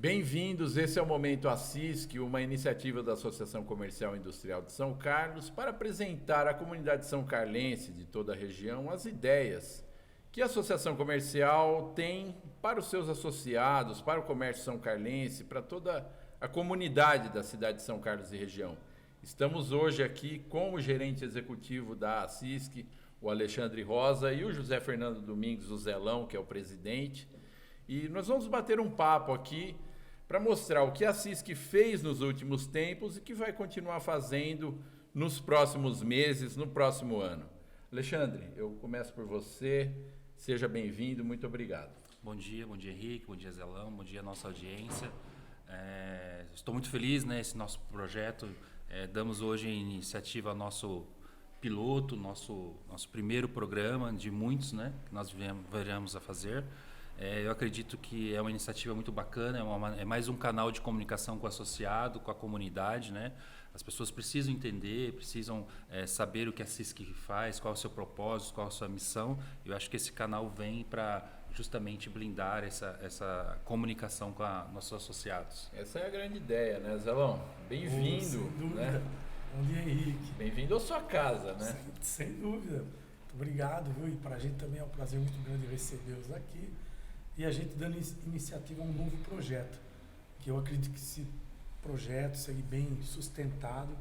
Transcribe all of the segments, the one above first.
Bem-vindos, esse é o Momento Assisc, uma iniciativa da Associação Comercial e Industrial de São Carlos para apresentar à comunidade são-carlense de toda a região as ideias que a Associação Comercial tem para os seus associados, para o comércio são-carlense, para toda a comunidade da cidade de São Carlos e região. Estamos hoje aqui com o gerente executivo da Assisc, o Alexandre Rosa, e o José Fernando Domingues, o Zelão, que é o presidente. E nós vamos bater um papo aqui para mostrar o que a Assisc fez nos últimos tempos e que vai continuar fazendo nos próximos meses, no próximo ano. Alexandre, eu começo por você. Seja bem-vindo, muito obrigado. Bom dia Henrique, bom dia Zelão, bom dia nossa audiência. Estou muito feliz nesse nosso projeto. Damos hoje em iniciativa ao nosso piloto, nosso primeiro programa de muitos, né, que nós veremos a fazer. Eu acredito que é uma iniciativa muito bacana, é mais um canal de comunicação com o associado, com a comunidade, né? As pessoas precisam entender, precisam saber o que a Assisc faz, qual é o seu propósito, qual é a sua missão. Eu acho que esse canal vem para justamente blindar essa comunicação com nossos associados. Essa é a grande ideia, né, Zelão? Bem-vindo. Sem dúvida. Né? Bom dia, Henrique. Bem-vindo à sua casa, né? Sem dúvida. Muito obrigado, viu? E para a gente também é um prazer muito grande recebê-los aqui. E a gente dando iniciativa a um novo projeto, que eu acredito que esse projeto, se ele bem sustentado,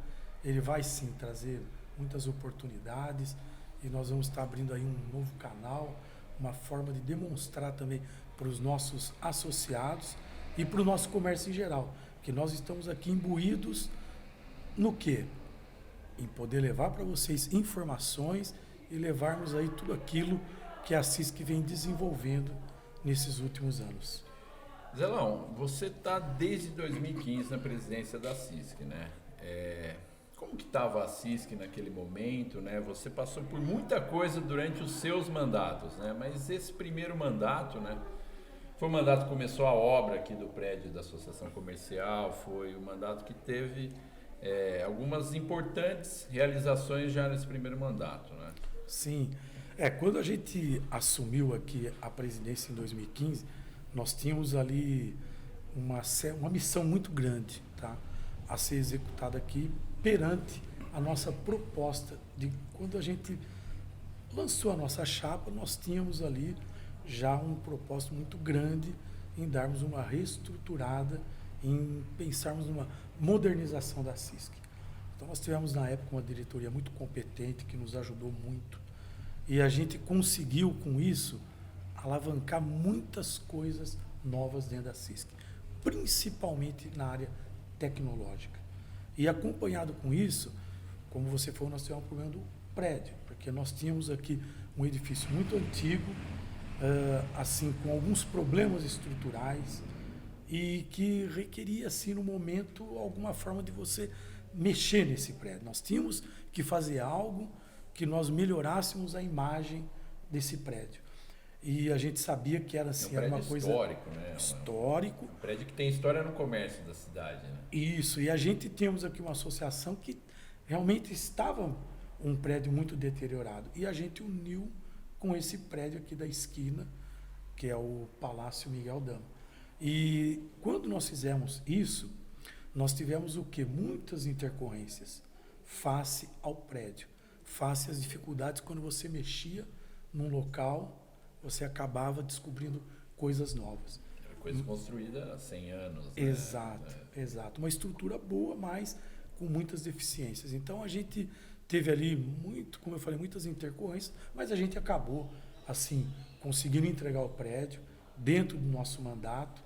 ele vai sim trazer muitas oportunidades e nós vamos estar abrindo aí um novo canal, uma forma de demonstrar também para os nossos associados e para o nosso comércio em geral, que nós estamos aqui imbuídos no quê? Em poder levar para vocês informações e levarmos aí tudo aquilo que a Assisc vem desenvolvendo nesses últimos anos. Zelão, você está desde 2015 na presidência da Assisc, né? Como que estava a Assisc naquele momento, né? Você passou por muita coisa durante os seus mandatos, né? Mas esse primeiro mandato, né? Foi o mandato que começou a obra aqui do prédio da Associação Comercial, foi o mandato que teve algumas importantes realizações já nesse primeiro mandato, né? Sim. Quando a gente assumiu aqui a presidência em 2015, nós tínhamos ali uma missão muito grande, tá, a ser executada aqui perante a nossa proposta. De quando a gente lançou a nossa chapa, nós tínhamos ali já um propósito muito grande em darmos uma reestruturada, em pensarmos numa modernização da Assisc. Então nós tivemos na época uma diretoria muito competente que nos ajudou muito. E a gente conseguiu, com isso, alavancar muitas coisas novas dentro da Assisc, principalmente na área tecnológica. E acompanhado com isso, como você falou, nós tivemos um problema do prédio, porque nós tínhamos aqui um edifício muito antigo, assim, com alguns problemas estruturais, e que requeria, assim, no momento, alguma forma de você mexer nesse prédio. Nós tínhamos que fazer algo que nós melhorássemos a imagem desse prédio. E a gente sabia que era assim, era uma coisa histórico, né? Histórico. Um prédio que tem história no comércio da cidade, né? Isso. E a gente temos aqui uma associação que realmente estava um prédio muito deteriorado. E a gente uniu com esse prédio aqui da esquina, que é o Palácio Miguel Dama. E quando nós fizemos isso, nós tivemos o quê? Muitas intercorrências face ao prédio. Face às dificuldades quando você mexia num local, você acabava descobrindo coisas novas. Era coisa construída há 100 anos. Né? Exato. Uma estrutura boa, mas com muitas deficiências. Então a gente teve ali como eu falei, muitas intercorrências, mas a gente acabou, assim, conseguindo entregar o prédio dentro do nosso mandato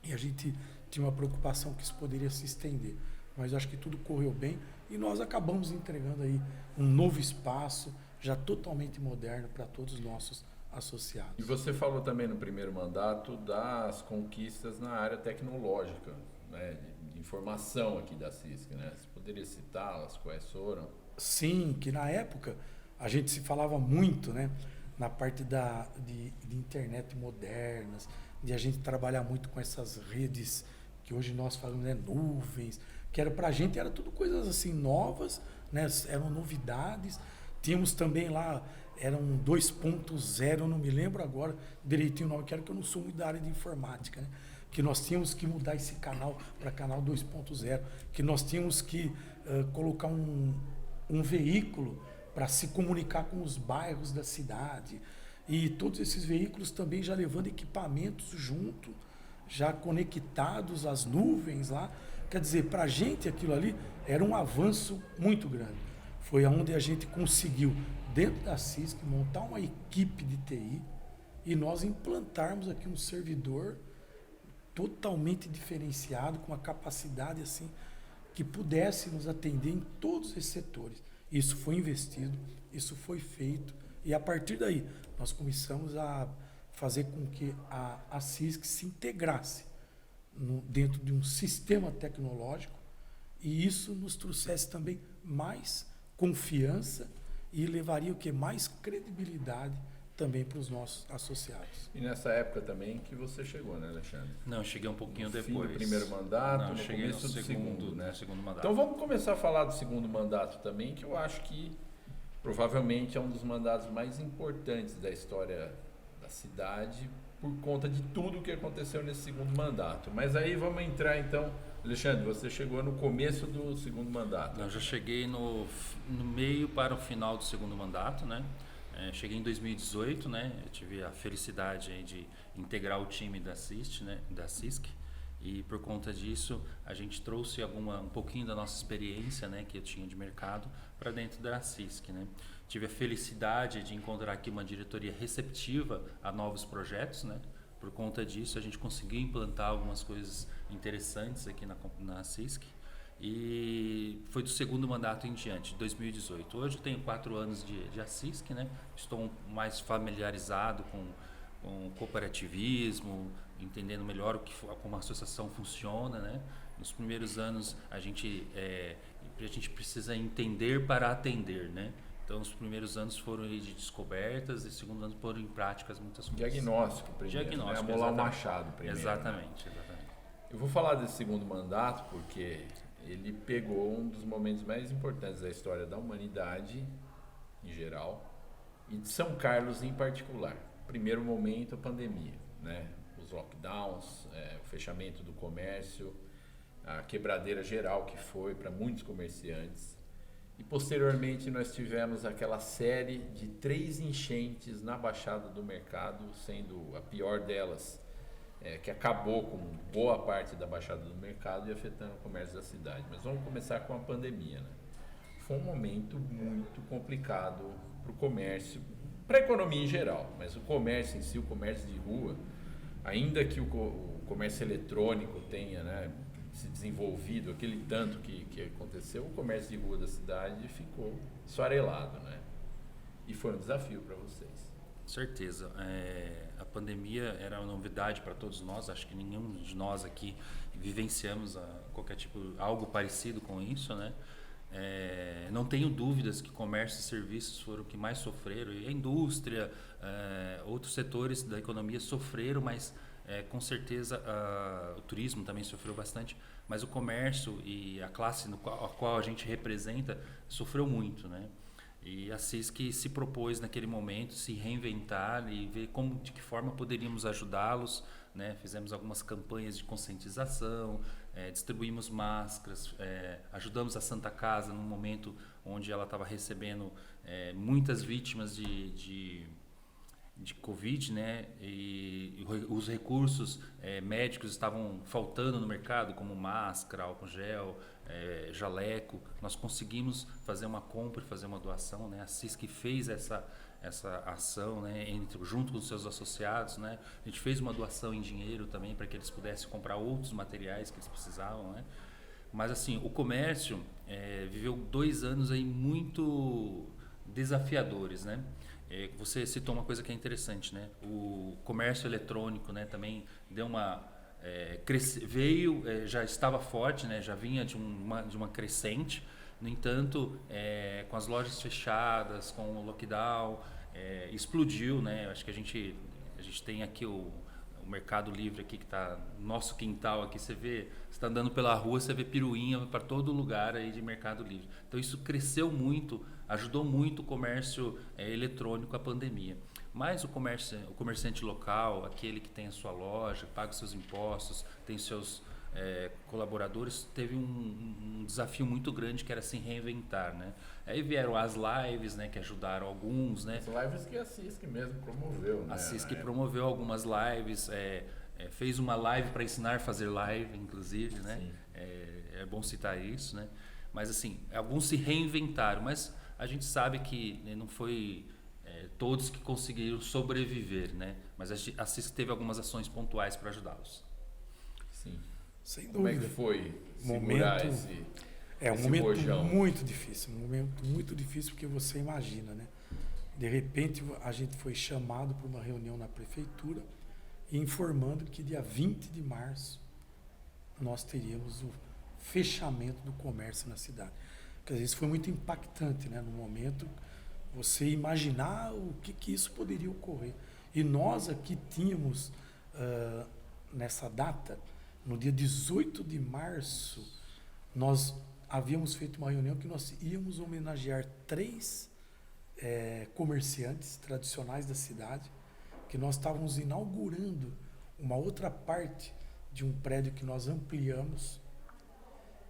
e a gente tinha uma preocupação que isso poderia se estender. Mas eu acho que tudo correu bem e nós acabamos entregando aí um novo espaço, já totalmente moderno para todos os nossos associados. E você falou também no primeiro mandato das conquistas na área tecnológica, né, de informação aqui da Assisc, né? Você poderia citá-las, quais foram? Sim, que na época a gente se falava muito, né, na parte de internet modernas, de a gente trabalhar muito com essas redes que hoje nós falamos, né, nuvens, que era, pra gente era tudo coisas assim novas, né, eram novidades. Tínhamos também lá, eram 2.0, eu não me lembro agora direitinho o nome, que era, que eu não sou muito da área de informática, né? que nós tínhamos que mudar esse canal para canal 2.0, que nós tínhamos que colocar um veículo para se comunicar com os bairros da cidade. E todos esses veículos também já levando equipamentos junto, já conectados às nuvens lá. Quer dizer, para a gente aquilo ali era um avanço muito grande. Foi onde a gente conseguiu, dentro da CISC, montar uma equipe de TI e nós implantarmos aqui um servidor totalmente diferenciado, com uma capacidade assim, que pudesse nos atender em todos esses setores. Isso foi investido, isso foi feito, e a partir daí nós começamos a fazer com que a CISC se integrasse dentro de um sistema tecnológico, e isso nos trouxesse também mais confiança e levaria o que? Mais credibilidade também para os nossos associados. E nessa época também que você chegou, né, Alexandre? Não, eu cheguei um pouquinho no depois. Fim do primeiro mandato, não, no cheguei começo no do segundo, né? segundo mandato. Então vamos começar a falar do segundo mandato também, que eu acho que provavelmente é um dos mandatos mais importantes da história da cidade, por conta de tudo que aconteceu nesse segundo mandato. Mas aí vamos entrar então, Alexandre, você chegou no começo do segundo mandato. Eu já cheguei no meio para o final do segundo mandato, né? Cheguei em 2018, né? Eu tive a felicidade aí de integrar o time da CISC, né? Da CISC, e por conta disso a gente trouxe um pouquinho da nossa experiência, né? Que eu tinha de mercado para dentro da CISC, né? Tive a felicidade de encontrar aqui uma diretoria receptiva a novos projetos, né? Por conta disso a gente conseguiu implantar algumas coisas interessantes aqui na CISC. E foi do segundo mandato em diante, 2018. Hoje eu tenho 4 anos de ACISC, né? Estou mais familiarizado com cooperativismo, entendendo melhor como a associação funciona, né? Nos primeiros anos a gente precisa entender para atender, né? Então os primeiros anos foram de descobertas e os segundos anos foram em práticas muitas coisas. Diagnóstico primeiro, Diagnóstico, né? Amolar o machado primeiro. Exatamente. Eu vou falar desse segundo mandato porque ele pegou um dos momentos mais importantes da história da humanidade em geral e de São Carlos em particular. Primeiro momento, a pandemia, né? Os lockdowns, o fechamento do comércio, a quebradeira geral que foi para muitos comerciantes. E posteriormente nós tivemos aquela série de 3 enchentes na Baixada do Mercado, sendo a pior delas que acabou com boa parte da Baixada do Mercado e afetando o comércio da cidade. Mas vamos começar com a pandemia, né? Foi um momento muito complicado para o comércio, para a economia em geral, mas o comércio em si, o comércio de rua, ainda que o comércio eletrônico tenha, né, se desenvolvido, aquele tanto que aconteceu, o comércio de rua da cidade ficou esfarelado, né? E foi um desafio para vocês. Certeza. A pandemia era uma novidade para todos nós. Acho que nenhum de nós aqui vivenciamos algo parecido com isso, né? Não tenho dúvidas que comércio e serviços foram o que mais sofreram. E a indústria, outros setores da economia sofreram, mas com certeza o turismo também sofreu bastante. Mas o comércio e a classe a qual a gente representa sofreu muito, né? E a CISC se propôs naquele momento se reinventar e ver de que forma poderíamos ajudá-los, né? Fizemos algumas campanhas de conscientização, distribuímos máscaras, ajudamos a Santa Casa num momento onde ela estava recebendo muitas vítimas de Covid, né? E os recursos médicos estavam faltando no mercado, como máscara, álcool gel, jaleco. Nós conseguimos fazer uma compra e fazer uma doação, né? A CISC fez essa ação, né? Junto com os seus associados, né? A gente fez uma doação em dinheiro também para que eles pudessem comprar outros materiais que eles precisavam, né? Mas assim, o comércio viveu 2 anos aí muito desafiadores, né? Você citou uma coisa que é interessante, né? O comércio eletrônico, né, também deu veio, já estava forte, né? Já vinha de uma crescente. No entanto, com as lojas fechadas, com o lockdown, explodiu, né? Acho que a gente tem aqui o Mercado Livre aqui que está no nosso quintal aqui. Você está andando pela rua, você vê piruinha para todo lugar aí de Mercado Livre. Então isso cresceu muito, ajudou muito o comércio eletrônico à pandemia. Mas o comerciante local, aquele que tem a sua loja, paga os seus impostos, tem seus colaboradores, teve um desafio muito grande que era se reinventar, né? Aí vieram as lives, né, que ajudaram alguns, né? As lives que a CISC mesmo promoveu, né? A CISC promoveu algumas lives, fez uma live para ensinar a fazer live, inclusive, né? É bom citar isso, né? Mas assim, alguns se reinventaram, mas a gente sabe que, né, não foi todos que conseguiram sobreviver, né? Mas a CISC teve algumas ações pontuais para ajudá-los. Sim. Sem dúvida. Como é que foi segurar Momento, um esse momento rojão? muito difícil, um momento muito difícil porque você imagina, né? De repente a gente foi chamado para uma reunião na prefeitura informando que dia 20 de março nós teríamos o fechamento do comércio na cidade. Quer dizer, isso foi muito impactante, né? No momento, você imaginar o que isso poderia ocorrer. E nós aqui tínhamos, nessa data, no dia 18 de março, nós havíamos feito uma reunião que nós íamos homenagear 3 comerciantes tradicionais da cidade, que nós estávamos inaugurando uma outra parte de um prédio que nós ampliamos,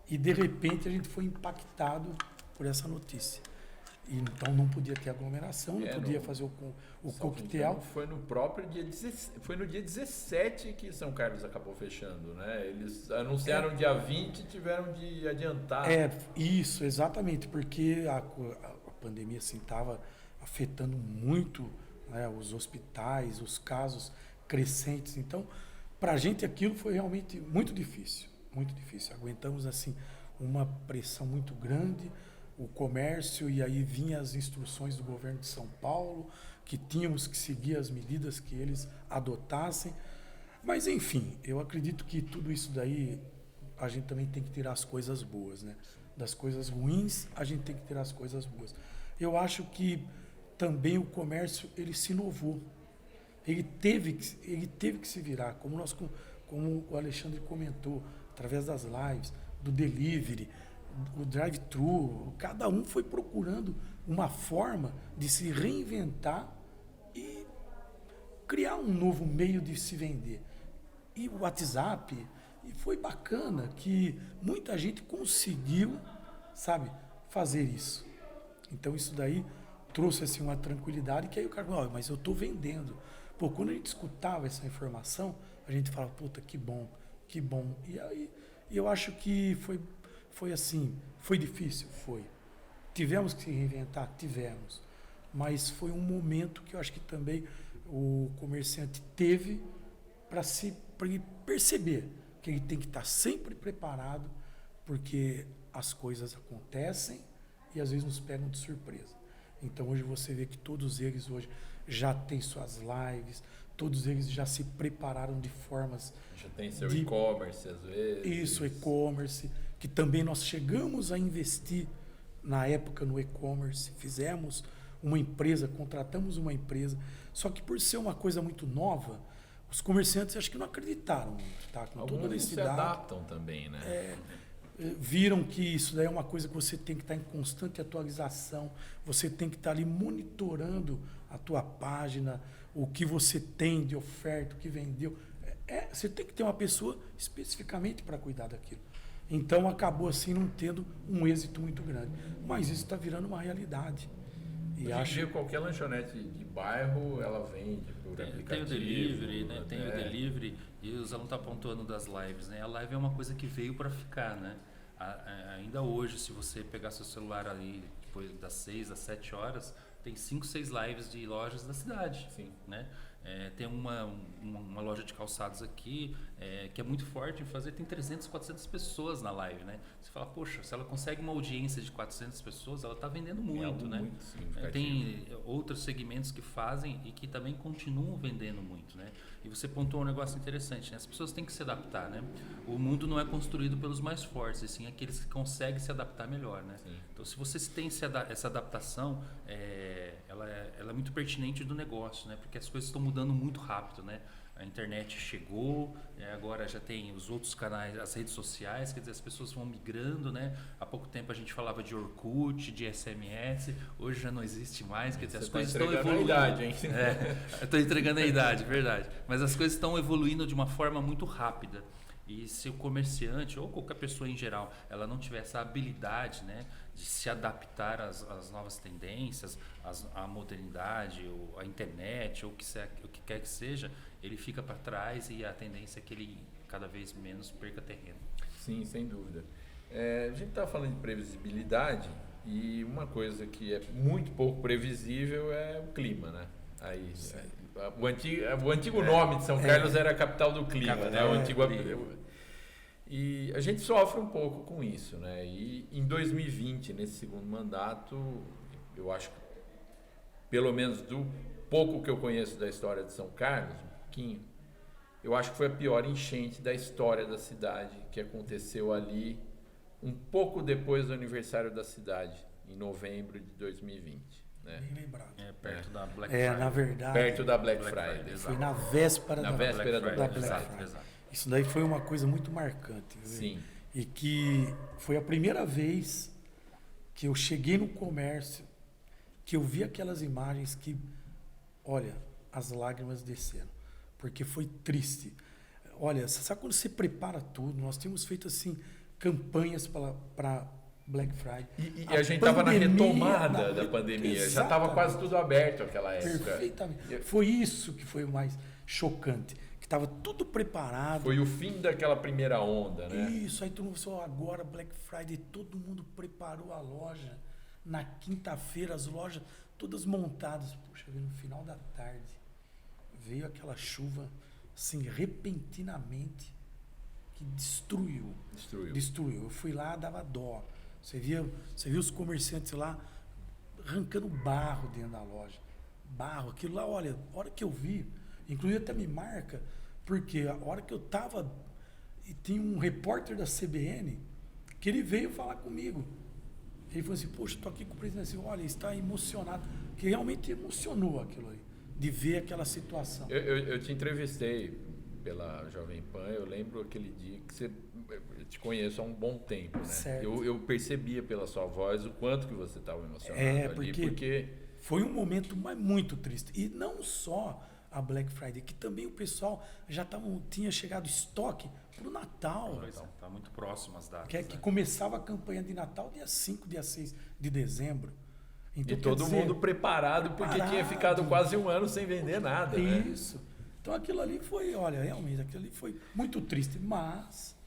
e de repente a gente foi impactado por essa notícia. E, então não podia ter aglomeração, não podia fazer o coquetel. Então, foi no próprio dia 17, foi no dia 17 que São Carlos acabou fechando, né? Eles anunciaram dia 20 e tiveram de adiantar. Isso, exatamente, porque a pandemia assim estava afetando muito, né, os hospitais, os casos crescentes. Então, para a gente aquilo foi realmente muito difícil, muito difícil. Aguentamos assim uma pressão muito grande, o comércio, e aí vinham as instruções do governo de São Paulo, que tínhamos que seguir as medidas que eles adotassem. Mas, enfim, eu acredito que tudo isso daí, a gente também tem que tirar as coisas boas, né? Das coisas ruins, a gente tem que tirar as coisas boas. Eu acho que também o comércio, ele se inovou. Ele teve que se virar, como o Alexandre comentou, através das lives, do delivery, o drive-thru, cada um foi procurando uma forma de se reinventar e criar um novo meio de se vender. E o WhatsApp, e foi bacana que muita gente conseguiu, sabe, fazer isso. Então isso daí trouxe assim uma tranquilidade, que aí o cara falou, mas eu estou vendendo. Pô, quando a gente escutava essa informação, a gente falava, puta, que bom, que bom. E aí eu acho que foi assim, foi difícil? Foi. Tivemos que se reinventar? Tivemos. Mas foi um momento que eu acho que também o comerciante teve para ele perceber que ele tem que estar sempre preparado, porque as coisas acontecem e às vezes nos pegam de surpresa. Então hoje você vê que todos eles hoje já têm suas lives, todos eles já se prepararam de formas... Já tem seu e-commerce às vezes. Isso, e-commerce, que também nós chegamos a investir na época no e-commerce, fizemos uma empresa, contratamos uma empresa, só que por ser uma coisa muito nova, os comerciantes acho que não acreditaram muito, tá? Com alguns toda a honestidade, se adaptam também, né? Viram que isso daí é uma coisa que você tem que estar em constante atualização, você tem que estar ali monitorando a tua página, o que você tem de oferta, o que vendeu. Você tem que ter uma pessoa especificamente para cuidar daquilo. Então acabou assim não tendo um êxito muito grande. Mas isso está virando uma realidade. E hoje em dia, qualquer lanchonete de bairro, ela vende por aplicativo. Tem o delivery, né? Tem o delivery, e os alunos estão pontuando das lives, né? A live é uma coisa que veio para ficar, né? Ainda hoje, se você pegar seu celular ali depois das 6 às 7 horas, tem 5, 6 lives de lojas da cidade. Sim. Né? Tem uma loja de calçados aqui que é muito forte em fazer, tem 300, 400 pessoas na live, né? Você fala, poxa, se ela consegue uma audiência de 400 pessoas, ela está vendendo muito, né? Muito significativo. Tem outros segmentos que fazem e que também continuam vendendo muito, né? E você pontuou um negócio interessante, né? As pessoas têm que se adaptar, né? O mundo não é construído pelos mais fortes, e sim aqueles que conseguem se adaptar melhor, né? Sim. Então, se você tem essa adaptação, ela é muito pertinente do negócio, né? Porque as coisas estão mudando muito rápido, né? a internet chegou, agora já tem os outros canais, as redes sociais, quer dizer, as pessoas vão migrando, né? Há pouco tempo a gente falava de Orkut, de SMS, hoje já não existe mais, quer dizer, as coisas estão evoluindo. A idade, hein? Estou entregando a idade, verdade. Mas as coisas estão evoluindo de uma forma muito rápida. E se o comerciante ou qualquer pessoa em geral, ela não tiver essa habilidade, né, de se adaptar às novas tendências, à modernidade, ou à internet, ou o que quer que seja, ele fica para trás e a tendência é que ele cada vez menos perca terreno. Sim, sem dúvida. A gente está falando de previsibilidade e uma coisa que é muito pouco previsível é o clima, né? Aí, o antigo nome de São Carlos era a capital do clima, né? O antigo E a gente sofre um pouco com isso, né? E em 2020, nesse segundo mandato, eu acho que, pelo menos do pouco que eu conheço da história de São Carlos, um pouquinho, eu acho que foi a pior enchente da história da cidade, que aconteceu ali um pouco depois do aniversário da cidade, em novembro de 2020. Né? Bem lembrado. Perto da Black Friday. Na verdade. Perto da Black Friday. Foi na véspera da Black Friday. Exato. Isso daí foi uma coisa muito marcante. Viu? Sim. E que foi a primeira vez que eu cheguei no comércio, que eu vi aquelas imagens que, olha, as lágrimas desceram. Porque foi triste. Olha, sabe quando você prepara tudo? Nós tínhamos feito assim campanhas para Black Friday. E a gente estava na retomada da pandemia. Exatamente. Já estava quase tudo aberto naquela época. Perfeitamente. Foi isso que foi o mais chocante. Que estava tudo preparado. Foi o fim daquela primeira onda, né? Isso, aí todo mundo falou, agora Black Friday, todo mundo preparou a loja. Na quinta-feira, as lojas todas montadas. Puxa, no final da tarde, veio aquela chuva, assim, repentinamente, que destruiu. Eu fui lá, dava dó. Você via os comerciantes lá arrancando barro dentro da loja. Barro, aquilo lá, olha, a hora que eu vi, inclusive até me marca, porque a hora que eu estava, e tinha um repórter da CBN, que ele veio falar comigo. Ele falou assim, poxa, estou aqui com o presidente, assim, olha, ele está emocionado, que realmente emocionou aquilo aí, de ver aquela situação. Eu te entrevistei pela Jovem Pan, eu lembro aquele dia que eu te conheço há um bom tempo, né? Certo. Eu percebia pela sua voz o quanto que você estava emocionado ali, porque foi um momento muito triste. E não só a Black Friday, que também o pessoal já tinha chegado estoque para o Natal. Está muito próximo as datas. Que começava a campanha de Natal dia 5, dia 6 de dezembro. Então, e todo mundo preparado, porque tinha ficado quase um ano sem vender nada. Isso. Né? Então aquilo ali foi, olha, realmente, aquilo ali foi muito triste, mas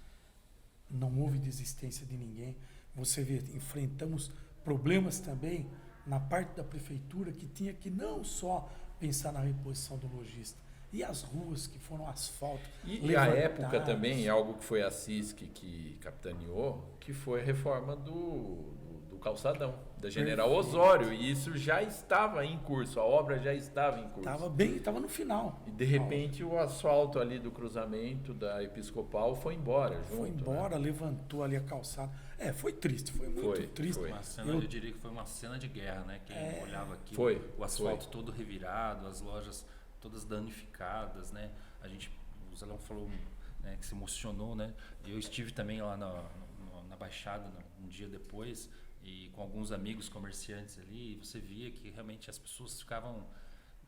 não houve desistência de ninguém. Você vê, enfrentamos problemas também na parte da prefeitura, que tinha que não só pensar na reposição do lojista, e as ruas que foram asfalto. E a época também, algo que foi a CISC que capitaneou, que foi a reforma do calçadão, da General Osório, e isso já estava em curso, a obra já estava em curso. Estava no final. E de repente o asfalto ali do cruzamento da Episcopal foi embora junto. Foi embora, né? Levantou ali a calçada. Foi triste, foi muito triste. Foi. Eu diria que foi uma cena de guerra, né? Quem olhava aqui, o asfalto todo revirado, as lojas todas danificadas, né? O Zelão falou, né, que se emocionou, né? Eu estive também lá na Baixada um dia depois, e com alguns amigos comerciantes ali, você via que realmente as pessoas não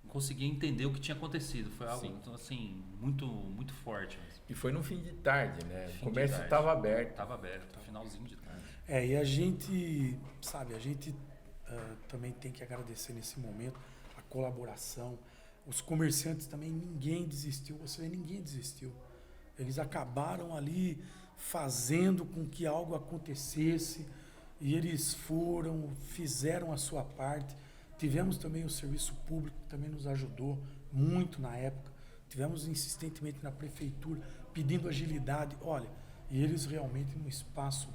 conseguiam entender o que tinha acontecido. Foi algo assim, muito, muito forte mesmo. E foi no fim de tarde, né? O comércio estava aberto. Estava aberto, finalzinho de tarde. E a gente, também tem que agradecer nesse momento a colaboração. Os comerciantes também, ninguém desistiu. Você vê, ninguém desistiu. Eles acabaram ali fazendo com que algo acontecesse. E eles fizeram a sua parte. Tivemos também o serviço público, que também nos ajudou muito na época. Tivemos insistentemente na prefeitura, pedindo agilidade. Olha, e eles realmente, num espaço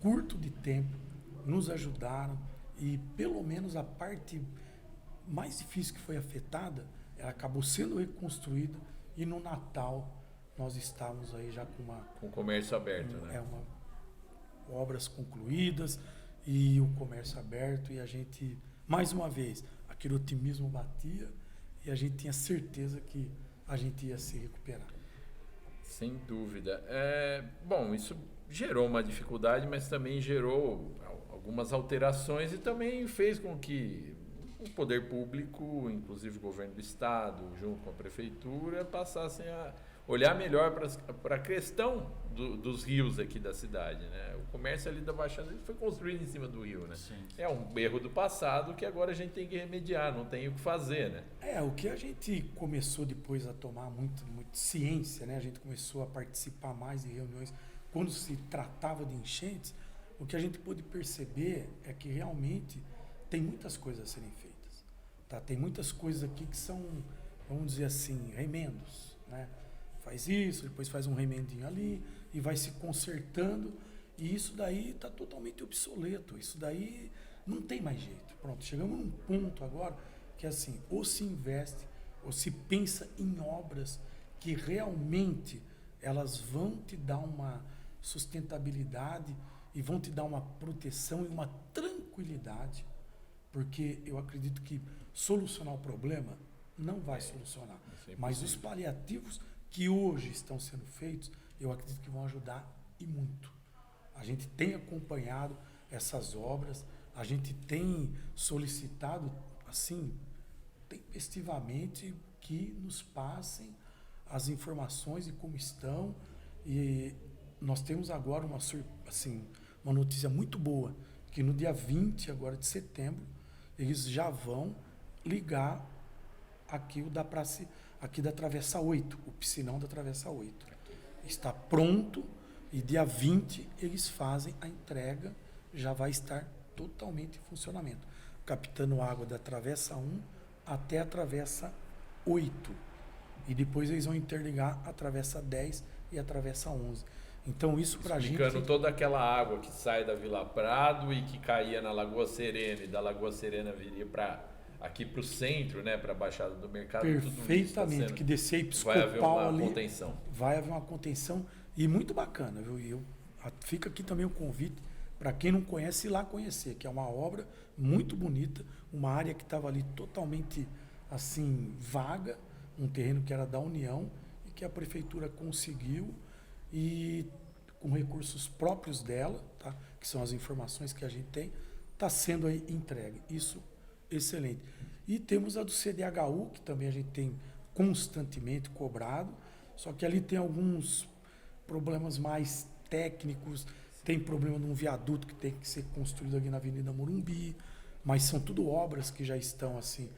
curto de tempo, nos ajudaram. E pelo menos a parte mais difícil que foi afetada, ela acabou sendo reconstruída. E no Natal, nós estávamos aí já com o comércio aberto, né? Obras concluídas e o comércio aberto, e a gente, mais uma vez, aquele otimismo batia, e a gente tinha certeza que a gente ia se recuperar. Sem dúvida. Bom, isso gerou uma dificuldade, mas também gerou algumas alterações e também fez com que o poder público, inclusive o governo do estado, junto com a prefeitura, passassem a olhar melhor para a questão dos rios aqui da cidade, né? O comércio ali da Baixada foi construído em cima do rio, né? Sim. É um erro do passado que agora a gente tem que remediar, não tem o que fazer, né? O que a gente começou depois a tomar muito ciência, né? A gente começou a participar mais em reuniões quando se tratava de enchentes. O que a gente pôde perceber é que realmente tem muitas coisas a serem feitas, tá? Tem muitas coisas aqui que são, vamos dizer assim, remendos, né? Faz isso, depois faz um remendinho ali e vai se consertando, e isso daí está totalmente obsoleto, isso daí não tem mais jeito. Pronto, chegamos num ponto agora que assim, ou se investe, ou se pensa em obras que realmente elas vão te dar uma sustentabilidade e vão te dar uma proteção e uma tranquilidade, porque eu acredito que solucionar o problema não vai solucionar, mas os paliativos que hoje estão sendo feitos, eu acredito que vão ajudar e muito. A gente tem acompanhado essas obras, a gente tem solicitado, assim, tempestivamente que nos passem as informações e como estão, e nós temos agora uma notícia muito boa, que no dia 20 agora de setembro, eles já vão ligar aqui aqui da Travessa 8, o piscinão da Travessa 8. Está pronto e dia 20 eles fazem a entrega, já vai estar totalmente em funcionamento. Captando água da Travessa 1 até a Travessa 8. E depois eles vão interligar a Travessa 10 e a Travessa 11. Então isso para a gente... Explicando toda aquela água que sai da Vila Prado e que caía na Lagoa Serena, e da Lagoa Serena viria aqui para o centro, né, para a Baixada do Mercado. Perfeitamente, tudo que descer e vai haver uma ali, contenção. Vai haver uma contenção e muito bacana, viu? Fica aqui também o convite para quem não conhece ir lá conhecer, que é uma obra muito bonita, uma área que estava ali totalmente assim vaga, um terreno que era da União e que a prefeitura conseguiu, e com recursos próprios dela, tá? Que são as informações que a gente tem, está sendo aí entregue. Isso excelente. E temos a do CDHU, que também a gente tem constantemente cobrado, só que ali tem alguns problemas mais técnicos, tem problema de um viaduto que tem que ser construído aqui na Avenida Morumbi, mas são tudo obras que já estão assim,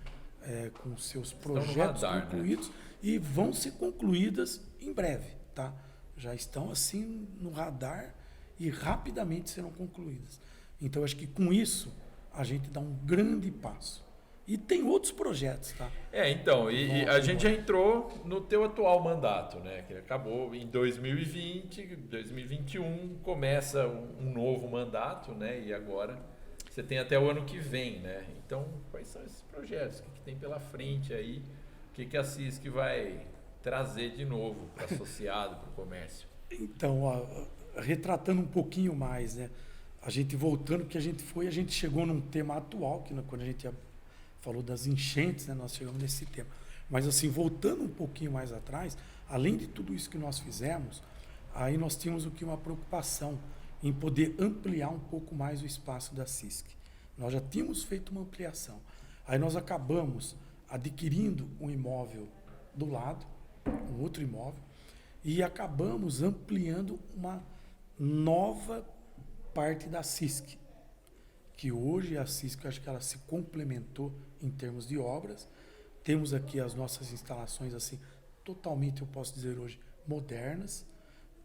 com seus projetos radar, concluídos, né? E vão ser concluídas em breve, tá? Já estão assim no radar e rapidamente serão concluídas. Então, acho que com isso a gente dá um grande passo. E tem outros projetos, tá? Então, e a gente já entrou no teu atual mandato, né? Que acabou em 2020, 2021 começa um novo mandato, né? E agora você tem até o ano que vem, né? Então, quais são esses projetos? O que tem pela frente aí? O que a CISC vai trazer de novo para o associado, para o comércio? Então, retratando um pouquinho mais, né? A gente voltando, que a gente chegou num tema atual, que quando a gente falou das enchentes, né? Nós chegamos nesse tema. Mas assim, voltando um pouquinho mais atrás, além de tudo isso que nós fizemos, aí nós tínhamos uma preocupação em poder ampliar um pouco mais o espaço da CISC. Nós já tínhamos feito uma ampliação. Aí nós acabamos adquirindo um imóvel do lado, um outro imóvel, e acabamos ampliando uma nova parte da CISC, que hoje a CISC, eu acho que ela se complementou em termos de obras. Temos aqui as nossas instalações assim, totalmente, eu posso dizer hoje, modernas.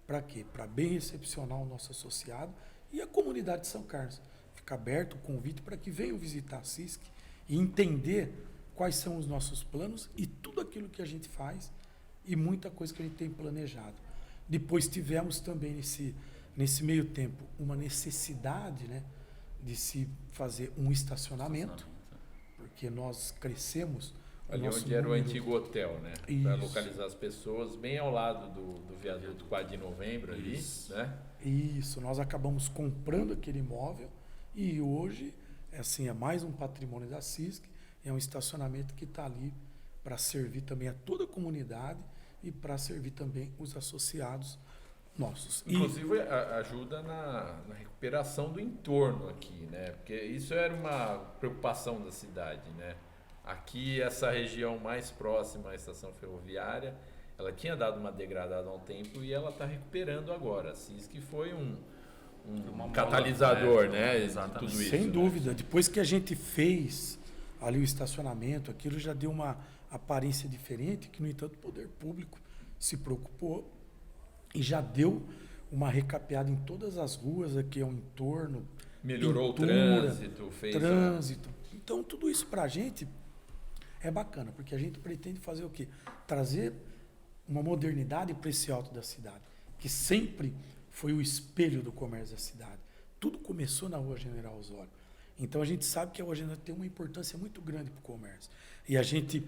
Para quê? Para bem recepcionar o nosso associado e a comunidade de São Carlos. Fica aberto o convite para que venham visitar a CISC e entender quais são os nossos planos e tudo aquilo que a gente faz e muita coisa que a gente tem planejado. Depois tivemos também nesse meio tempo uma necessidade, né, de se fazer um estacionamento, porque nós crescemos. Ali onde era o antigo hotel, né? Para localizar as pessoas, bem ao lado do viaduto 4 de novembro ali, né? Isso, nós acabamos comprando aquele imóvel e hoje é mais um patrimônio da CISC, é um estacionamento que está ali para servir também a toda a comunidade e para servir também os associados nossos. Inclusive ajuda na recuperação do entorno aqui, né? Porque isso era uma preocupação da cidade, né? Aqui, essa região mais próxima à estação ferroviária, ela tinha dado uma degradada há um tempo e ela está recuperando agora. A CISC foi um catalisador, né? De tudo isso. Sem dúvida. Depois que a gente fez ali o estacionamento, aquilo já deu uma aparência diferente, que, no entanto, o poder público se preocupou e já deu uma recapeada em todas as ruas aqui ao entorno. Melhorou pintura, o trânsito, fez trânsito. Então, tudo isso para a gente é bacana, porque a gente pretende fazer o quê? Trazer uma modernidade para esse alto da cidade, que sempre foi o espelho do comércio da cidade. Tudo começou na Rua General Osório. Então, a gente sabe que a Rua General tem uma importância muito grande para o comércio. E a gente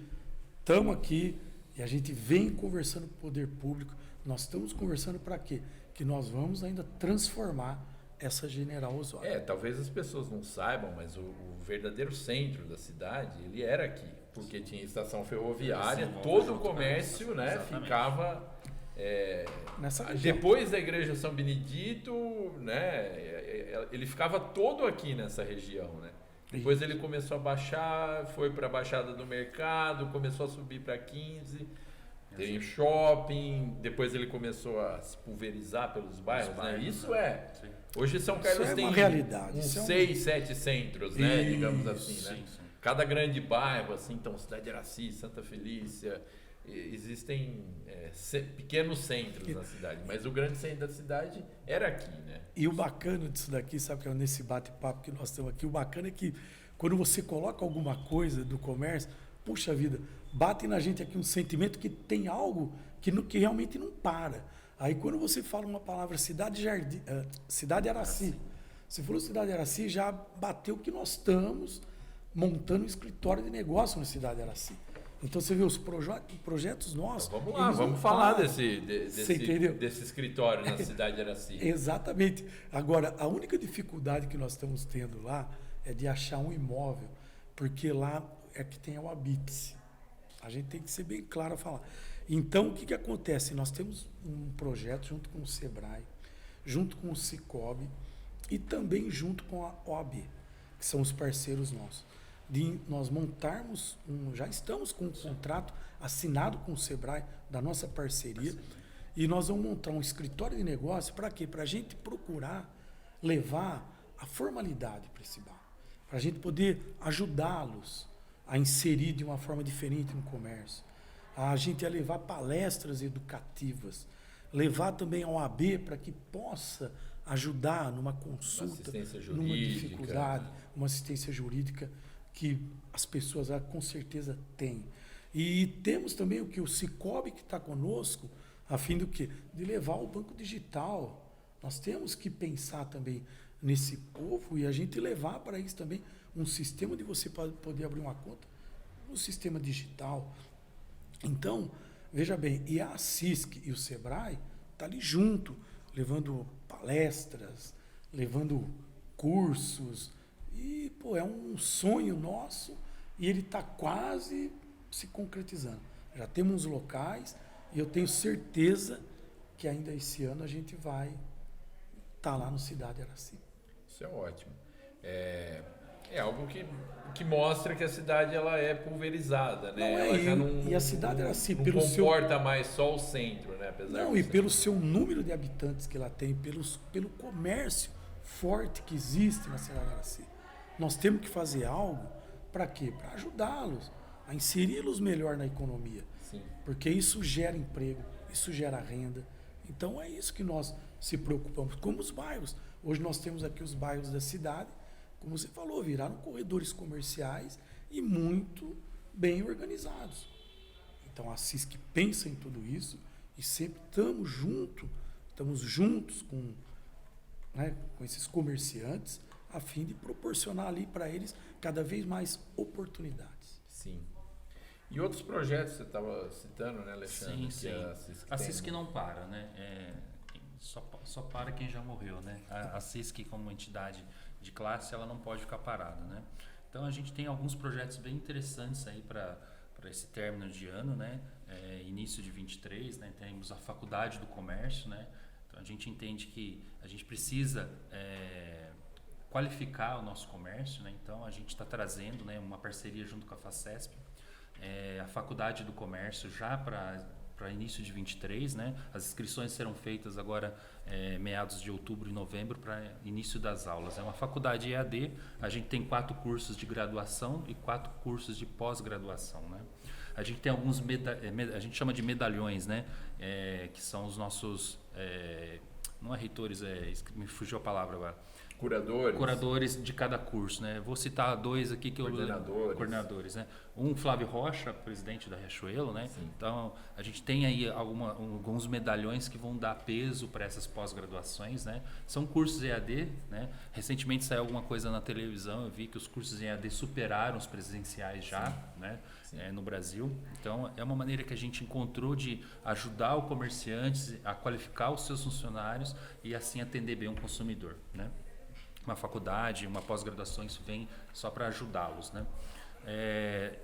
estamos aqui e a gente vem conversando com o poder público. Nós estamos conversando para quê? Que nós vamos ainda transformar essa General Osório. Talvez as pessoas não saibam, mas o verdadeiro centro da cidade, ele era aqui, porque tinha estação ferroviária, todo o comércio, né, ficava nessa região. Depois da Igreja São Benedito, né, ele ficava todo aqui nessa região, né? Depois ele começou a baixar, foi para a Baixada do Mercado, começou a subir para 15. Tem o shopping, depois ele começou a se pulverizar pelos bairros, né? Isso Sim. Hoje São Carlos tem realidade. uns 6, 7 centros, né? Digamos assim, né? Sim. Cada grande bairro, assim, então Cidade de Araci, Santa Felícia, existem pequenos centros na cidade, mas o grande centro da cidade era aqui, né? E o bacana disso daqui, sabe, que é nesse bate-papo que nós estamos aqui, o bacana é que quando você coloca alguma coisa do comércio, puxa vida, bate na gente aqui um sentimento que tem algo que realmente não para. Aí quando você fala uma palavra Cidade Araci, se for Cidade Araci, já bateu que nós estamos montando um escritório de negócio na Cidade Araci. Então você vê os projetos nossos. Então, vamos lá, vamos falar desse escritório na Cidade de Araci. Exatamente. Agora, a única dificuldade que nós estamos tendo lá é de achar um imóvel, porque lá é que tem o habite. A gente tem que ser bem claro a falar. Então, o que acontece? Nós temos um projeto junto com o Sebrae, junto com o Cicobi e também junto com a OAB, que são os parceiros nossos, de nós montarmos, já estamos com um contrato assinado com o Sebrae, da nossa parceria, e nós vamos montar um escritório de negócio para quê? Para a gente procurar levar a formalidade para esse bairro, para a gente poder ajudá-los a inserir de uma forma diferente no comércio. A gente ia levar palestras educativas, levar também a OAB para que possa ajudar numa consulta, numa dificuldade, uma assistência jurídica que as pessoas com certeza têm. E temos também o Cicobi que está conosco, a fim do quê? De levar o banco digital. Nós temos que pensar também nesse povo e a gente levar para eles também um sistema de você poder abrir uma conta no sistema digital. Então, veja bem, e a CISC e o Sebrae estão ali junto, levando palestras, levando cursos, e é um sonho nosso e ele está quase se concretizando. Já temos locais e eu tenho certeza que ainda esse ano a gente vai estar lá no Cidade Araci. Isso é ótimo. É algo que mostra que a cidade ela é pulverizada, né? E a Cidade Araci, não comporta mais só o centro, né? Pelo seu número de habitantes que ela tem, pelo comércio forte que existe na Cidade Araci. Nós temos que fazer algo para quê? Para ajudá-los, a inseri-los melhor na economia. Sim. Porque isso gera emprego, isso gera renda. Então é isso que nós se preocupamos. Como os bairros. Hoje nós temos aqui os bairros da cidade, como você falou, viraram corredores comerciais e muito bem organizados. Então a CISC pensa em tudo isso e sempre estamos juntos com esses comerciantes, a fim de proporcionar ali para eles cada vez mais oportunidades. Sim. E outros projetos você estava citando, né, Alexandre? Sim. A CISC não para, né? Só para quem já morreu, né? A CISC, como entidade de classe, ela não pode ficar parada, né? Então a gente tem alguns projetos bem interessantes aí para esse término de ano, né? Início de 23, né? Temos a Faculdade do Comércio, né? Então a gente entende que a gente precisa qualificar o nosso comércio, né? Então a gente está trazendo, né, uma parceria junto com a Facesp, a Faculdade do Comércio já para início de 23, né? As inscrições serão feitas agora meados de outubro e novembro para início das aulas. É uma faculdade EAD, a gente tem 4 cursos de graduação e 4 cursos de pós-graduação, né? A gente tem alguns, a gente chama de medalhões, né? Que são os nossos, não é reitores, me fugiu a palavra agora. Curadores de cada curso, né? Vou citar 2 aqui que coordenadores, né? Um, Flávio Rocha, presidente da Riachuelo, né? Sim. Então a gente tem aí alguns medalhões que vão dar peso para essas pós-graduações, né? São cursos EAD, né? Recentemente saiu alguma coisa na televisão, eu vi que os cursos EAD superaram os presenciais já, né? No Brasil. Então é uma maneira que a gente encontrou de ajudar o comerciante a qualificar os seus funcionários e assim atender bem o consumidor, né? Uma faculdade, uma pós-graduação, isso vem só para ajudá-los, né?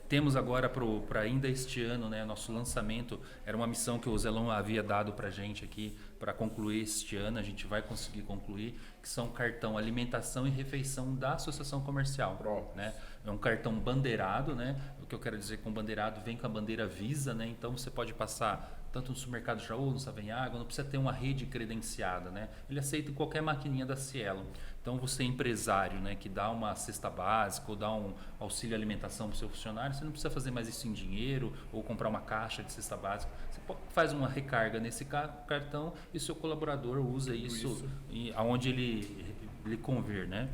Temos agora para ainda este ano, né, nosso lançamento, era uma missão que o Zelão havia dado para a gente aqui para concluir este ano, a gente vai conseguir concluir, que são cartão alimentação e refeição da Associação Comercial, né? É um cartão bandeirado, né? O que eu quero dizer com bandeirado, vem com a bandeira Visa, né? Então você pode passar tanto no supermercado Jaú, no Savenhago, não precisa ter uma rede credenciada, né? Ele aceita em qualquer maquininha da Cielo. Então você é empresário, né, que dá uma cesta básica ou dá um auxílio alimentação para o seu funcionário, você não precisa fazer mais isso em dinheiro ou comprar uma caixa de cesta básica. Você faz uma recarga nesse cartão e o seu colaborador usa isso. Aonde ele convir, né?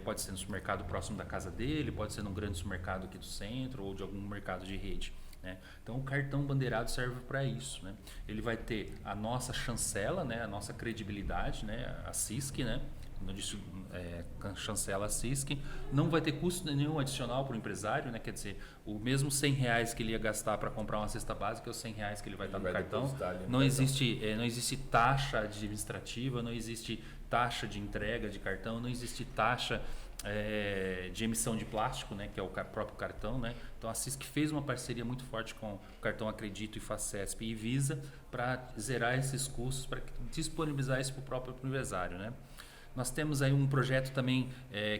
Pode ser no supermercado próximo da casa dele, pode ser num grande supermercado aqui do centro ou de algum mercado de rede, né? Então o cartão bandeirado serve para isso, né? Ele vai ter a nossa chancela, né? A nossa credibilidade, né? A CISC, né? Quando eu disse chancela CISC, não vai ter custo nenhum adicional para o empresário, né? Quer dizer, o mesmo R$100 que ele ia gastar para comprar uma cesta básica é os R$100 que ele vai dar no cartão. Não existe taxa administrativa, não existe taxa de entrega de cartão, não existe taxa de emissão de plástico, né, que é o próprio cartão, né? Então a CISC fez uma parceria muito forte com o cartão Acredito e Facesp e Visa para zerar esses custos, para disponibilizar isso para o próprio empresário, né? Nós temos aí um projeto também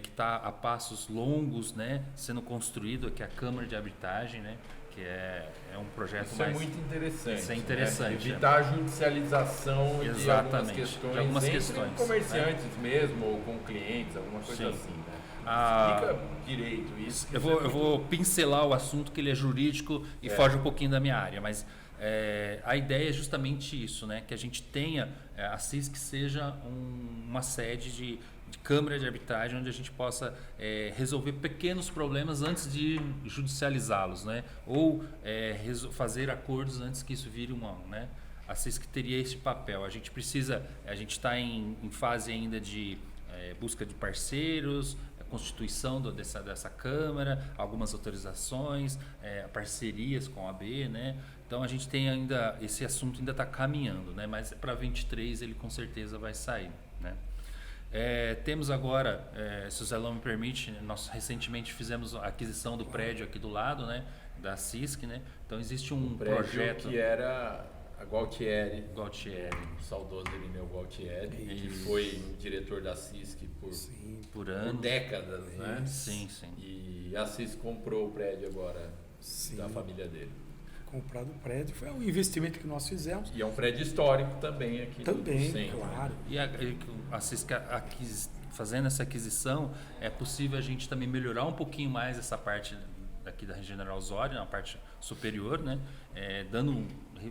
que está a passos longos, né, sendo construído, que é a Câmara de Arbitragem, né, que é um projeto isso mais... Isso é muito interessante. Isso é interessante. Né? Evitar a judicialização Exatamente, de algumas questões. Com comerciantes, né? Mesmo, ou com clientes, alguma coisa assim, né? Explica direito isso. Eu vou pincelar o assunto, que ele é jurídico e foge um pouquinho da minha área, mas a ideia é justamente isso, né? Que a gente tenha, a CISC seja uma sede de câmara de arbitragem onde a gente possa resolver pequenos problemas antes de judicializá-los, né? Ou fazer acordos antes que isso vire né? A CISC teria esse papel. A gente está em fase ainda de busca de parceiros, constituição dessa Câmara, algumas autorizações, parcerias com a AB, né? Então a gente tem ainda, esse assunto ainda está caminhando, né? Mas para 23 ele com certeza vai sair, né? Temos agora, se o Zelão me permite, nós recentemente fizemos a aquisição do prédio aqui do lado, né? Da CISC, né? Então existe um projeto que era a Gualtieri, o saudoso Irineu Gualtieri, que foi diretor da CISC por décadas, né? Sim. E a CISC comprou o prédio agora da família dele. Comprado o prédio, foi um investimento que nós fizemos. E é um prédio histórico também aqui do centro. Claro. E a CISC fazendo essa aquisição, é possível a gente também melhorar um pouquinho mais essa parte aqui da General Osório, na parte superior, né? Dando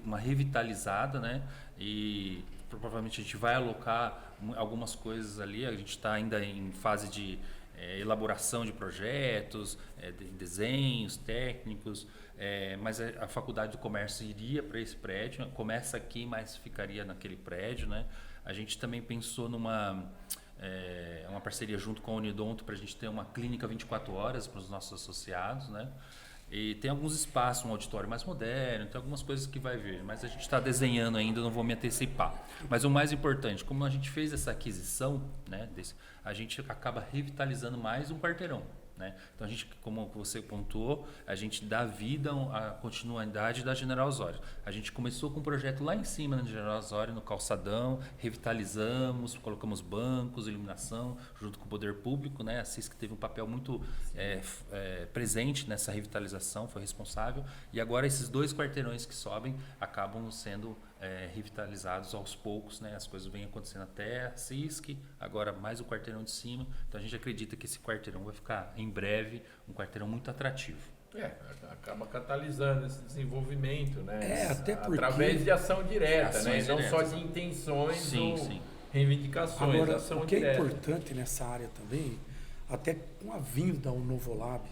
uma revitalizada, né? E provavelmente a gente vai alocar algumas coisas ali. A gente está ainda em fase de elaboração de projetos, de desenhos técnicos, mas a Faculdade do Comércio iria para esse prédio. Começa aqui, mas ficaria naquele prédio, né? A gente também pensou numa uma parceria junto com a Unidonto para a gente ter uma clínica 24 horas para os nossos associados, né? E tem alguns espaços, um auditório mais moderno, tem algumas coisas que vai vir, mas a gente está desenhando ainda, não vou me antecipar. Mas o mais importante, como a gente fez essa aquisição, né, a gente acaba revitalizando mais um quarteirão, né? Então a gente, como você pontuou, a gente dá vida à continuidade da General Osório. A gente começou com um projeto lá em cima na General Osório, no calçadão, revitalizamos, colocamos bancos, iluminação, junto com o poder público, né? A CISC teve um papel muito presente nessa revitalização, foi responsável. E agora esses 2 quarteirões que sobem acabam sendo revitalizados aos poucos, né? As coisas vêm acontecendo até a CISC, agora mais o quarteirão de cima. Então a gente acredita que esse quarteirão vai ficar em breve um quarteirão muito atrativo. Acaba catalisando esse desenvolvimento, né? Até porque... através de ação direta, né? Não diretas. só de intenções Sim, ou sim. reivindicações. Agora, ação o que direta. é importante nessa área também, até com a vinda da Novolab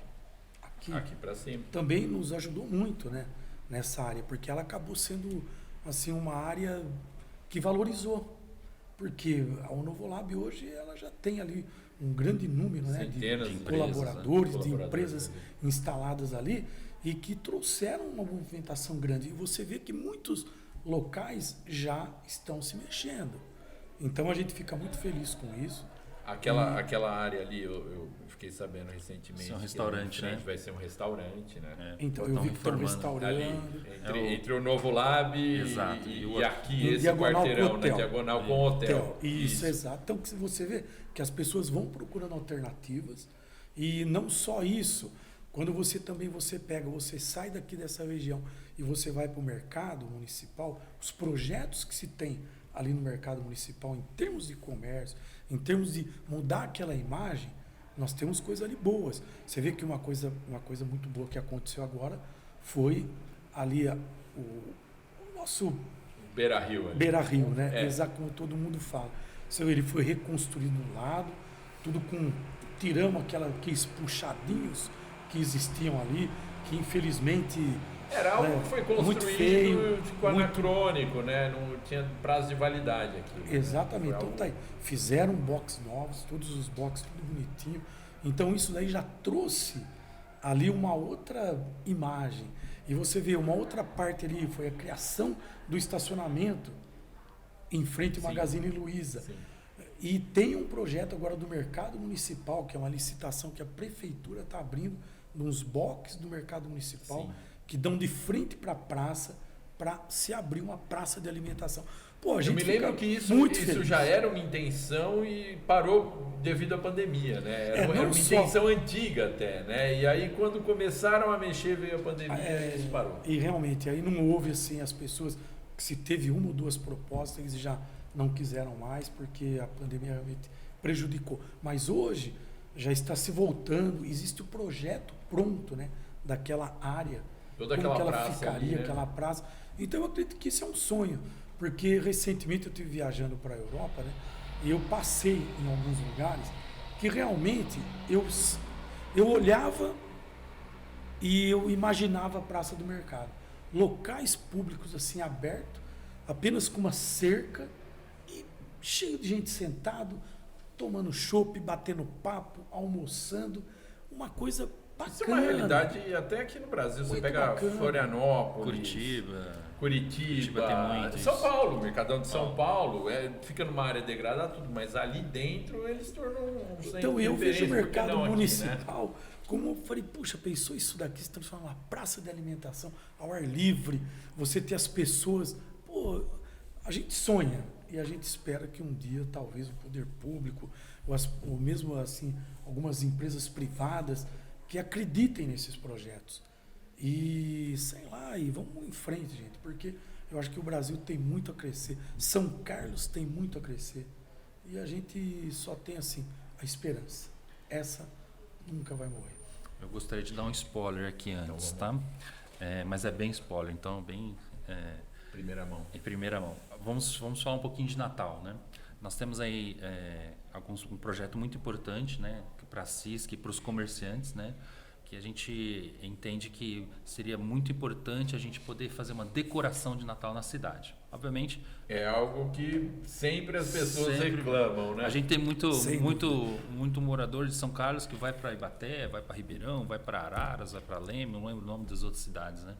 Aqui para cima. também nos ajudou muito, né, nessa área, porque ela acabou sendo assim uma área que valorizou, porque a Novolab hoje ela já tem ali um grande número, né, Centenas de de colaboradores, empresas, né? de empresas instaladas ali e que trouxeram uma movimentação grande. E você vê que muitos locais já estão se mexendo. Então a gente fica muito feliz com isso. Aquela área ali, eu fiquei sabendo recentemente. Isso é um restaurante, que ali em frente né? vai ser um restaurante, né? Então Estão eu vi que estão reformando. restaurando. Ali, entre o Novo Lab Exato, e aqui, No esse diagonal com quarteirão, hotel. na diagonal com o hotel. Isso, exato. Então que você vê que as pessoas vão procurando alternativas e não só isso. Quando você sai daqui dessa região e você vai para o mercado municipal, os projetos que se tem ali no mercado municipal em termos de comércio, em termos de mudar aquela imagem, nós temos coisas ali boas. Você vê que uma coisa muito boa que aconteceu agora foi ali o nosso Beira-Rio, né? Exato como todo mundo fala. Você vê, ele foi reconstruído do lado, tudo tiramos aqueles puxadinhos que existiam ali, que infelizmente Era algo que foi construído muito feio, ficou anacrônico, né? Não tinha prazo de validade aqui. Exatamente. Então tá aí. Fizeram box novos, todos os boxes, tudo bonitinho. Então isso daí já trouxe ali uma outra imagem. E você vê uma outra parte ali, foi a criação do estacionamento em frente ao Magazine Luiza. Sim. E tem um projeto agora do mercado municipal, que é uma licitação que a prefeitura está abrindo, nos boxes do mercado municipal, Sim. que dão de frente para a praça, para se abrir uma praça de alimentação. Pô, a Eu gente me lembro fica que isso muito feliz. já era uma intenção e parou devido à pandemia, né? Era não uma só- intenção antiga até, né? E aí quando começaram a mexer, veio a pandemia e isso parou. E realmente, aí não houve assim, as pessoas, que se teve uma ou duas propostas, eles já não quiseram mais, porque a pandemia realmente prejudicou. Mas hoje já está se voltando, existe o projeto pronto, né? Daquela área, Toda como aquela que ela praça ficaria, ali, né? aquela praça. Então eu acredito que isso é um sonho, porque recentemente eu estive viajando para a Europa, né? E eu passei em alguns lugares que realmente eu olhava e eu imaginava a Praça do Mercado. Locais públicos assim abertos, apenas com uma cerca e cheio de gente sentado, tomando chopp, batendo papo, almoçando, uma coisa bacana. Isso é uma realidade até aqui no Brasil. Você Muito pega bacana. Florianópolis, Curitiba tem muito São isso. Paulo, Mercadão de São Paulo, fica numa área degradada, tudo, mas ali dentro eles tornam um centro Então de eu vejo o referência, por que mercado não aqui, né? municipal como eu falei, puxa, pensou isso daqui, se transformar numa praça de alimentação ao ar livre, você ter as pessoas, pô, a gente sonha e a gente espera que um dia talvez o poder público ou mesmo assim algumas empresas privadas que acreditem nesses projetos e sei lá, e vamos em frente, gente, porque eu acho que o Brasil tem muito a crescer, São Carlos tem muito a crescer e a gente só tem assim a esperança, essa nunca vai morrer. Eu gostaria de dar um spoiler aqui antes, tá? Mas é bem spoiler, então bem Primeira mão. em primeira mão. Vamos falar um pouquinho de Natal, né? Nós temos aí um projeto muito importante, né, para a CISC e para os comerciantes, né, que a gente entende que seria muito importante a gente poder fazer uma decoração de Natal na cidade. Obviamente, É algo que sempre as pessoas reclamam, né? a gente tem Sem muito morador de São Carlos que vai para Ibaté, vai para Ribeirão, vai para Araras, vai para Leme, não lembro o nome das outras cidades, né?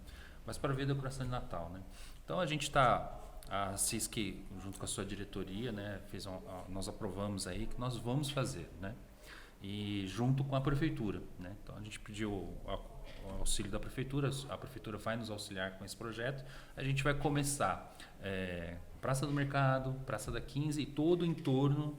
Mas para ver a decoração de Natal, né? Então a CISC, junto com a sua diretoria, né, nós aprovamos aí que nós vamos fazer, né? e junto com a prefeitura, né? Então a gente pediu o auxílio da prefeitura, a prefeitura vai nos auxiliar com esse projeto. A gente vai começar Praça do Mercado, Praça da 15 e todo o entorno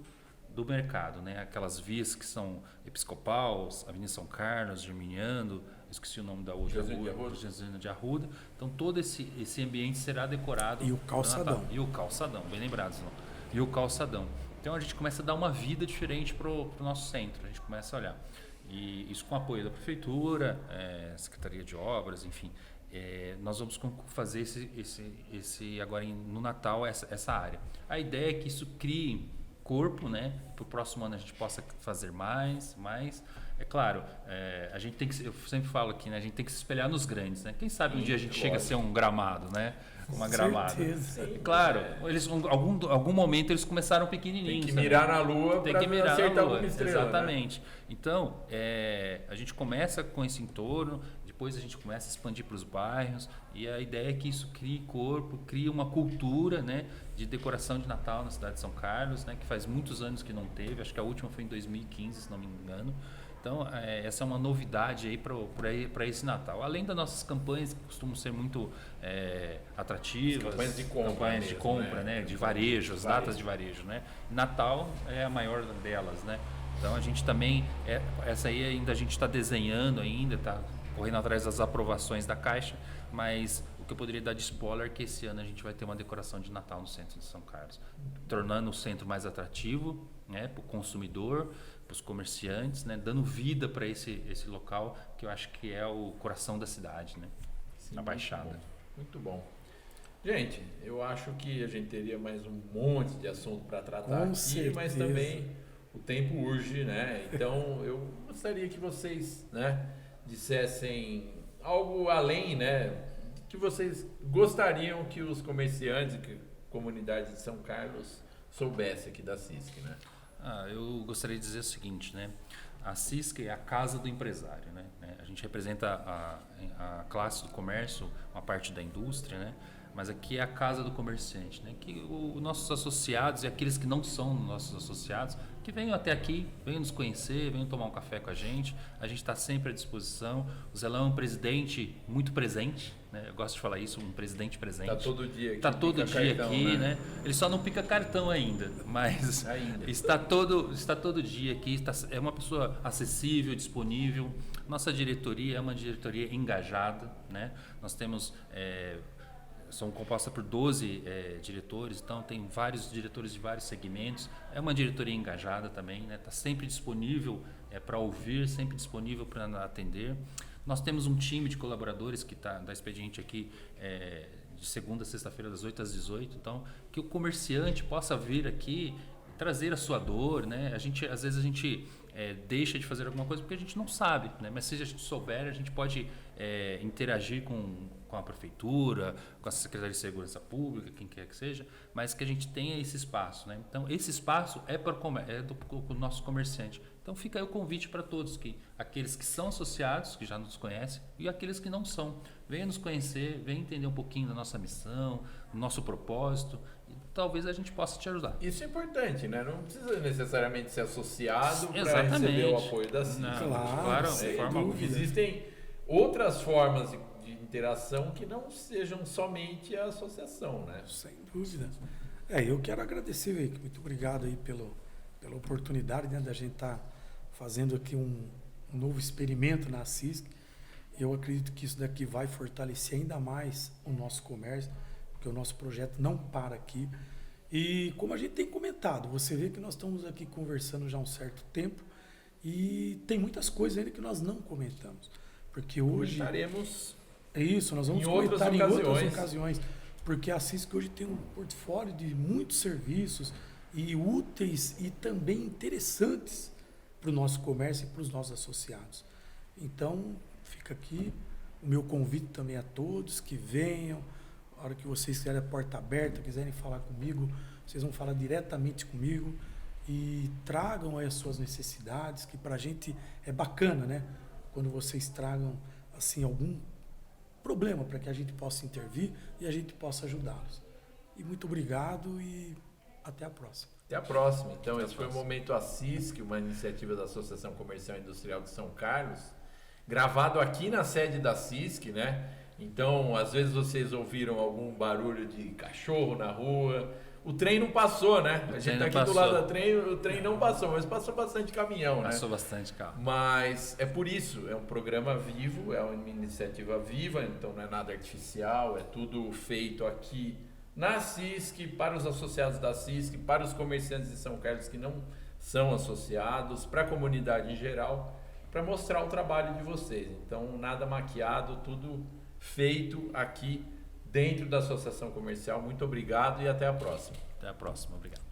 do mercado, né? Aquelas vias que são Episcopal, Avenida São Carlos, Germiniano, esqueci o nome da outra rua, José de Arruda. Então todo esse ambiente será decorado. E o calçadão. E o calçadão, bem lembrados, não? E o calçadão. Então a gente começa a dar uma vida diferente para o nosso centro. A gente começa a olhar. E isso com o apoio da prefeitura, Secretaria de Obras, enfim. Nós vamos fazer esse agora no Natal essa área. A ideia é que isso crie corpo, né? Para o próximo ano a gente possa fazer mais. É claro, a gente tem que, eu sempre falo aqui, né? A gente tem que se espelhar nos grandes, né? Quem sabe um dia a gente chega a ser um Gramado, né? Uma Gramada. Claro, eles algum momento eles começaram pequenininhos. Tem que mirar na lua para acertar alguma estrela. Exatamente. Né? Então, a gente começa com esse entorno, depois a gente começa a expandir para os bairros e a ideia é que isso crie corpo, crie uma cultura, né, de decoração de Natal na cidade de São Carlos, né, que faz muitos anos que não teve, acho que a última foi em 2015, se não me engano. Então, essa é uma novidade aí para esse Natal. Além das nossas campanhas, que costumam ser muito atrativas. Campanhas de compra. Campanhas de compra, né? De varejo, as datas de varejo, né? Natal é a maior delas, né? Então, a gente também, essa aí ainda a gente está desenhando ainda, está correndo atrás das aprovações da Caixa, mas o que eu poderia dar de spoiler é que esse ano a gente vai ter uma decoração de Natal no centro de São Carlos, tornando o centro mais atrativo, né? Para o consumidor, para os comerciantes, né, dando vida para esse local que eu acho que é o coração da cidade, né? Sim, a Baixada. Muito bom. Gente, eu acho que a gente teria mais um monte de assunto para tratar aqui, certeza. Mas também o tempo urge, né? Então eu gostaria que vocês, né, dissessem algo além, né, que vocês gostariam que os comerciantes e que a comunidade de São Carlos soubesse aqui da CISC, né? Eu gostaria de dizer o seguinte, né? A CISC é a casa do empresário, né? A gente representa a classe do comércio, uma parte da indústria, né? Mas aqui é a casa do comerciante, né? Que os nossos associados e aqueles que não são nossos associados, que venham até aqui, venham nos conhecer, venham tomar um café com a gente está sempre à disposição. O Zelão é um presidente muito presente, né? Eu gosto de falar isso, um presidente presente. Está todo dia aqui. Está todo dia cartão, aqui, né? Ele só não pica cartão ainda, mas está todo dia aqui, é uma pessoa acessível, disponível. Nossa diretoria é uma diretoria engajada, né? Nós temos... são compostas por 12 diretores, então tem vários diretores de vários segmentos. É uma diretoria engajada também, né? Está sempre disponível para ouvir, sempre disponível para atender. Nós temos um time de colaboradores que está da Expediente aqui de segunda a sexta-feira, das 8 às 18. Então, que o comerciante possa vir aqui trazer a sua dor, né? Às vezes a gente deixa de fazer alguma coisa porque a gente não sabe, né? Mas se a gente souber, a gente pode interagir com a prefeitura, com a Secretaria de Segurança Pública, quem quer que seja, mas que a gente tenha esse espaço, né? Então, esse espaço é do nosso comerciante. Então, fica aí o convite para todos, aqueles que são associados, que já nos conhecem, e aqueles que não são. Venham nos conhecer, venham entender um pouquinho da nossa missão, do nosso propósito, e talvez a gente possa te ajudar. Isso é importante, né? Não precisa necessariamente ser associado para receber o apoio da CISC. Claro, existem outras formas de interação que não sejam somente a associação, né? Sem dúvida. Eu quero agradecer, Vic, muito obrigado aí pela oportunidade, né, da gente estar fazendo aqui um novo experimento na CISC. Eu acredito que isso daqui vai fortalecer ainda mais o nosso comércio, porque o nosso projeto não para aqui. E como a gente tem comentado, você vê que nós estamos aqui conversando já há um certo tempo e tem muitas coisas ainda que nós não comentamos. Porque hoje... Comentaremos nós vamos comentar em outras ocasiões. Porque a CISC hoje tem um portfólio de muitos serviços e úteis e também interessantes para o nosso comércio e para os nossos associados. Então, fica aqui o meu convite também a todos que venham. A hora que vocês quiserem a porta aberta, quiserem falar comigo, vocês vão falar diretamente comigo e tragam aí as suas necessidades, que para a gente é bacana, né? Quando vocês tragam assim algum problema para que a gente possa intervir e a gente possa ajudá-los. E muito obrigado e até a próxima. Até a próxima. Então, esse foi o Momento ACISC, uma iniciativa da Associação Comercial e Industrial de São Carlos, gravado aqui na sede da CISC, né? Então, às vezes vocês ouviram algum barulho de cachorro na rua. O trem não passou, né? A gente tá aqui do lado do trem, o trem não passou, mas passou bastante caminhão, né? Passou bastante carro. Mas é por isso, é um programa vivo, é uma iniciativa viva, então não é nada artificial, é tudo feito aqui na CISC, para os associados da CISC, para os comerciantes de São Carlos que não são associados, para a comunidade em geral, para mostrar o trabalho de vocês. Então, nada maquiado, tudo feito aqui dentro da Associação Comercial. Muito obrigado e até a próxima. Até a próxima. Obrigado.